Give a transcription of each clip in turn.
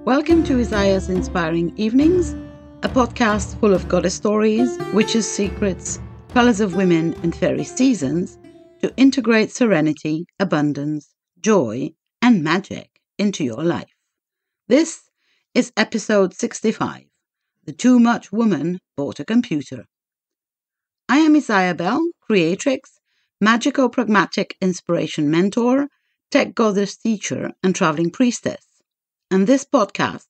Welcome to Isaiah's Inspiring Evenings, a podcast full of goddess stories, witches' secrets, colours of women and fairy seasons to integrate serenity, abundance, joy and magic into your life. This is episode 65, The TooMuch Woman Bought a Computer. I am Isaiah, Creatrix, magico-pragmatic inspiration mentor, tech goddess teacher and traveling priestess. And this podcast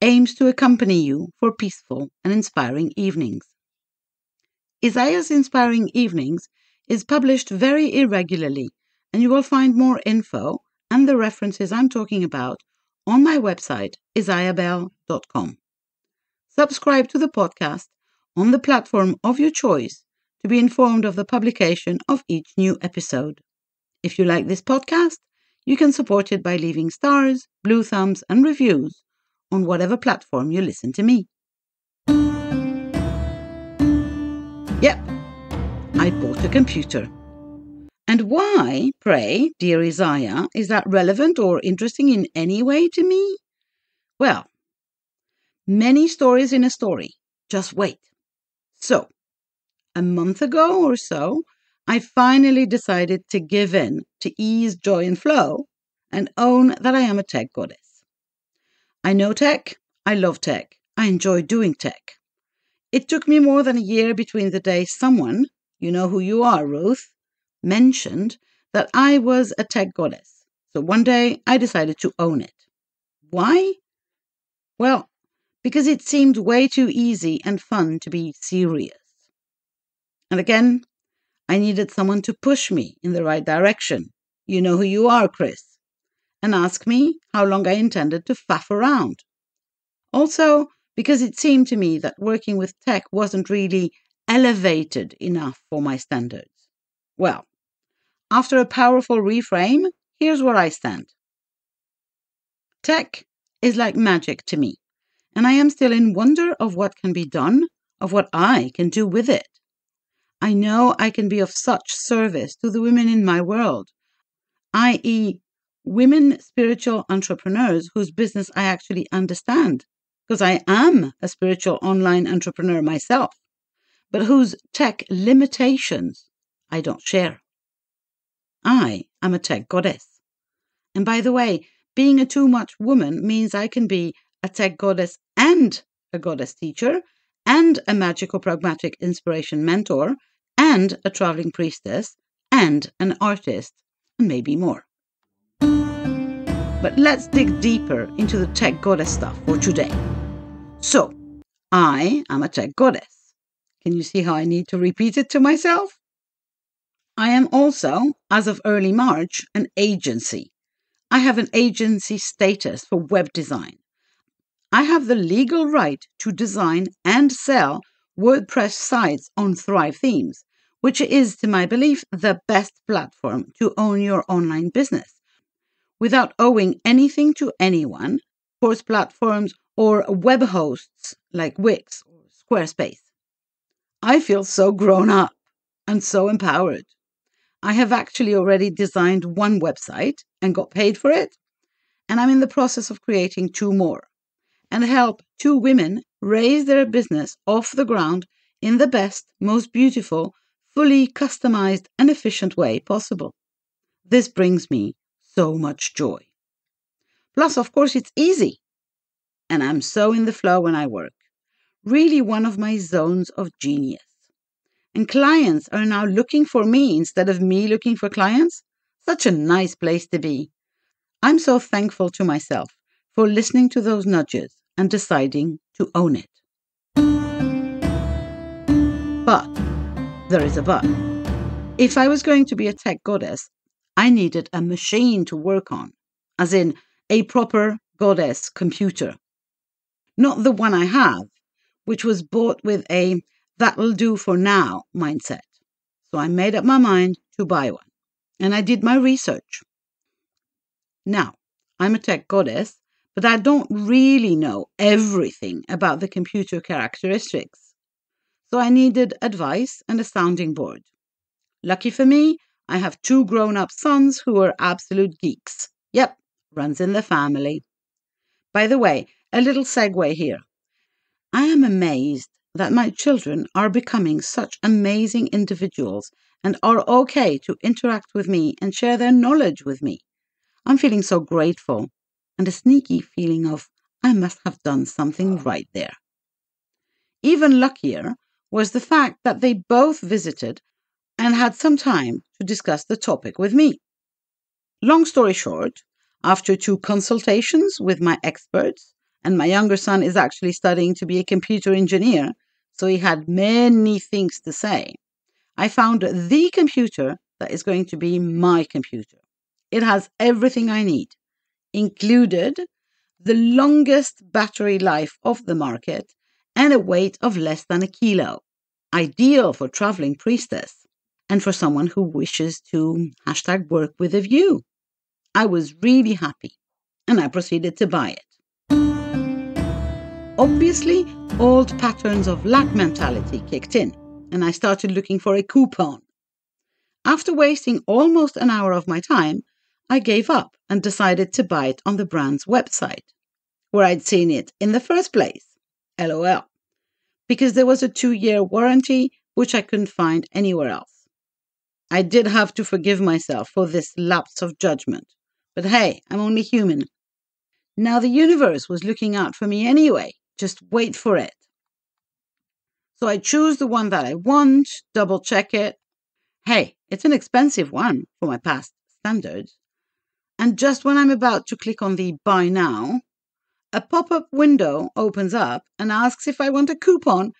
aims to accompany you for peaceful and inspiring evenings. Isaiah's Inspiring Evenings is published very irregularly, and you will find more info and the references I'm talking about on my website, isaiahbell.com. Subscribe to the podcast on the platform of your choice to be informed of the publication of each new episode. If you like this podcast, you can support it by leaving stars, blue thumbs, and reviews on whatever platform you listen to me. Yep, I bought a computer. And why, pray, dear Isaiah, is that relevant or interesting in any way to me? Well, many stories in a story. Just wait. So, a month ago or so, I finally decided to give in to ease, joy, and flow and own that I am a tech goddess. I know tech, I love tech, I enjoy doing tech. It took me more than a year between the day someone, you know who you are, Ruth, mentioned that I was a tech goddess. So one day I decided to own it. Why? Well, because it seemed way too easy and fun to be serious. And again, I needed someone to push me in the right direction. You know who you are, Chris. And ask me how long I intended to faff around. Also, because it seemed to me that working with tech wasn't really elevated enough for my standards. Well, after a powerful reframe, here's where I stand. Tech is like magic to me, and I am still in wonder of what can be done, of what I can do with it. I know I can be of such service to the women in my world, i.e., women spiritual entrepreneurs whose business I actually understand, because I am a spiritual online entrepreneur myself, but whose tech limitations I don't share. I am a tech goddess. And by the way, being a TooMuch woman means I can be a tech goddess and a goddess teacher, and a magical pragmatic inspiration mentor, and a traveling priestess, and an artist, and maybe more. But let's dig deeper into the tech goddess stuff for today. So, I am a tech goddess. Can you see how I need to repeat it to myself? I am also, as of early March, an agency. I have an agency status for web design. I have the legal right to design and sell WordPress sites on Thrive Themes, which is, to my belief, the best platform to own your online business, without owing anything to anyone, course platforms, or web hosts like Wix or Squarespace. I feel so grown up and so empowered. I have actually already designed one website and got paid for it, and I'm in the process of creating two more, and help two women raise their business off the ground in the best, most beautiful, fully customized and efficient way possible. This brings me so much joy. Plus, of course, it's easy. And I'm so in the flow when I work. Really one of my zones of genius. And clients are now looking for me instead of me looking for clients. Such a nice place to be. I'm so thankful to myself for listening to those nudges and deciding to own it. But there is a but. If I was going to be a tech goddess, I needed a machine to work on, as in a proper goddess computer. Not the one I have, which was bought with a that'll do for now mindset. So I made up my mind to buy one, and I did my research. Now, I'm a tech goddess, but I don't really know everything about the computer characteristics. So I needed advice and a sounding board. Lucky for me, I have two grown-up sons who are absolute geeks. Yep, runs in the family. By the way, A little segue here. I am amazed that my children are becoming such amazing individuals and are okay to interact with me and share their knowledge with me. I'm feeling so grateful and a sneaky feeling of I must have done something right there. Even luckier was the fact that they both visited and had some time to discuss the topic with me. Long story short, after 2 consultations with my experts, and my younger son is actually studying to be a computer engineer, so he had many things to say, I found the computer that is going to be my computer. It has everything I need, included the longest battery life of the market and a weight of less than a kilo, ideal for traveling priestess and for someone who wishes to #work with a view. I was really happy and I proceeded to buy it. Obviously, old patterns of lack mentality kicked in and I started looking for a coupon. After wasting almost an hour of my time, I gave up and decided to buy it on the brand's website, where I'd seen it in the first place. LOL. Because there was a 2-year warranty, which I couldn't find anywhere else. I did have to forgive myself for this lapse of judgment. But hey, I'm only human. Now the universe was looking out for me anyway. Just wait for it. So I choose the one that I want, double check it. Hey, it's an expensive one for my past standards. And just when I'm about to click on the buy now, a pop-up window opens up and asks if I want a coupon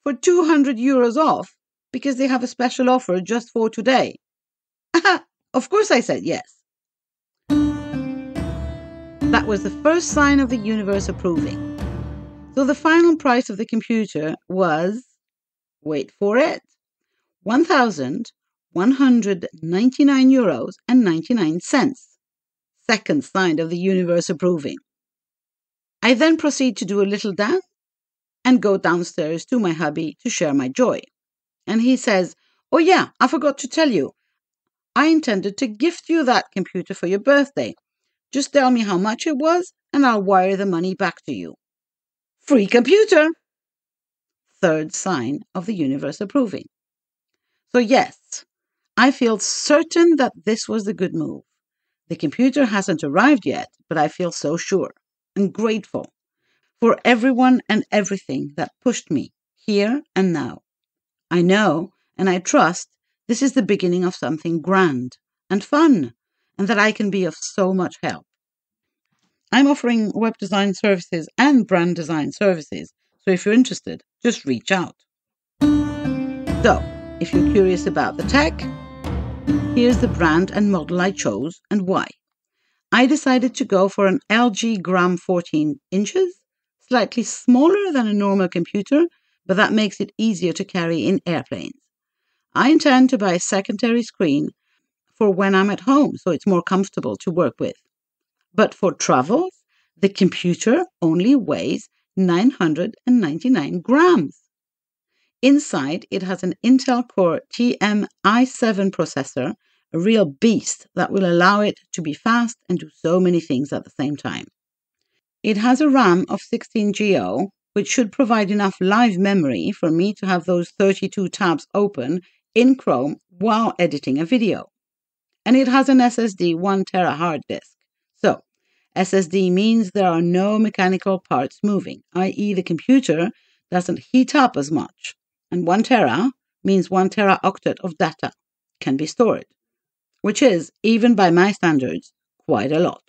for €200 off because they have a special offer just for today. Of course I said yes. That was the first sign of the universe approving. So the final price of the computer was, wait for it, €199.99. Second sign of the universe approving. I then proceed to do a little dance and go downstairs to my hubby to share my joy. And he says, oh yeah, I forgot to tell you. I intended to gift you that computer for your birthday. Just tell me how much it was and I'll wire the money back to you. Free computer! Third sign of the universe approving. So yes, I feel certain that this was the good move. The computer hasn't arrived yet, but I feel so sure and grateful for everyone and everything that pushed me here and now. I know and I trust this is the beginning of something grand and fun, and that I can be of so much help. I'm offering web design services and brand design services, so if you're interested, just reach out. So, if you're curious about the tech, here's the brand and model I chose and why. I decided to go for an LG Gram 14 inches, slightly smaller than a normal computer, but that makes it easier to carry in airplanes. I intend to buy a secondary screen for when I'm at home, so it's more comfortable to work with. But for travels, the computer only weighs 999 grams. Inside, it has an Intel Core i7 processor, a real beast that will allow it to be fast and do so many things at the same time. It has a RAM of 16GB, which should provide enough live memory for me to have those 32 tabs open in Chrome while editing a video. And it has an SSD 1TB hard disk. So, SSD means there are no mechanical parts moving, i.e. the computer doesn't heat up as much. And 1TB means 1TB octet of data can be stored, which is, even by my standards, quite a lot.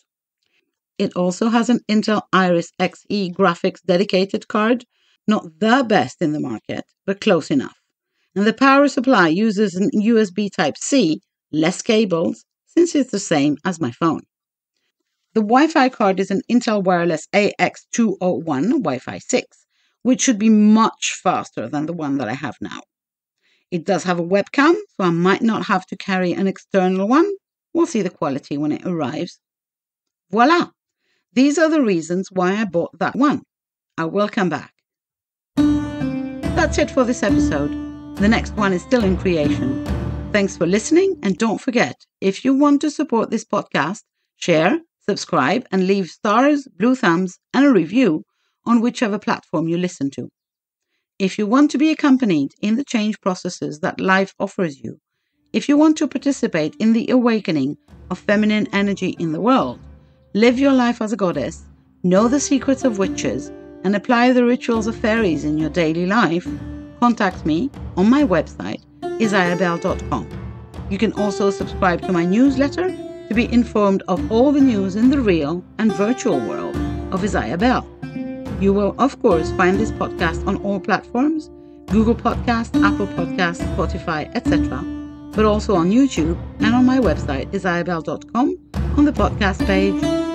It also has an Intel Iris Xe graphics dedicated card, not the best in the market, but close enough. And the power supply uses an USB Type-C, less cables, since it's the same as my phone. The Wi-Fi card is an Intel Wireless AX201 Wi-Fi 6, which should be much faster than the one that I have now. It does have a webcam, so I might not have to carry an external one. We'll see the quality when it arrives. Voila! These are the reasons why I bought that one. I will come back. That's it for this episode. The next one is still in creation. Thanks for listening, and don't forget, if you want to support this podcast, share, Subscribe and leave stars, blue thumbs, and a review on whichever platform you listen to. If you want to be accompanied in the change processes that life offers you, if you want to participate in the awakening of feminine energy in the world, live your life as a goddess, know the secrets of witches, and apply the rituals of fairies in your daily life, contact me on my website, isaiahbell.com. You can also subscribe to my newsletter to be informed of all the news in the real and virtual world of Isaiah Bell. You will, of course, find this podcast on all platforms, Google Podcasts, Apple Podcasts, Spotify, etc., but also on YouTube and on my website, isaiahbell.com, on the podcast page